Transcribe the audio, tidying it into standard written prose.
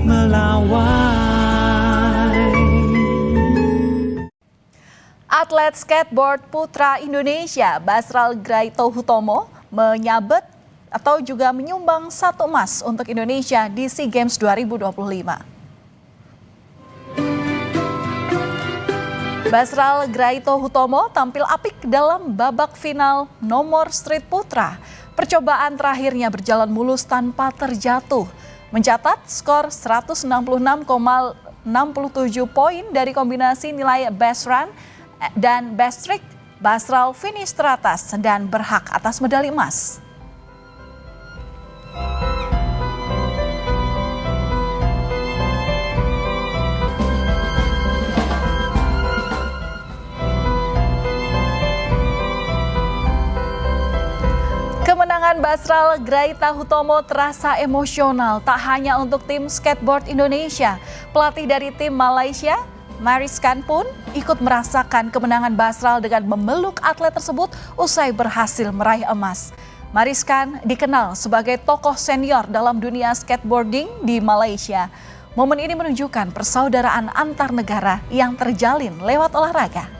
melawai. Atlet skateboard putra Indonesia Basral Graito Hutomo menyabet atau juga menyumbang 1 emas untuk Indonesia di SEA Games 2025. Basral Graito Hutomo tampil apik dalam babak final nomor street putra. Percobaan terakhirnya berjalan mulus tanpa terjatuh, mencatat skor 166,67 poin dari kombinasi nilai best run dan best trick. Basral finish teratas dan berhak atas medali emas. Kemenangan Basral Graito Hutomo terasa emosional tak hanya untuk tim skateboard Indonesia. Pelatih dari tim Malaysia, Mariskan pun ikut merasakan kemenangan Basral dengan memeluk atlet tersebut usai berhasil meraih emas. Mariskan dikenal sebagai tokoh senior dalam dunia skateboarding di Malaysia. Momen ini menunjukkan persaudaraan antar negara yang terjalin lewat olahraga.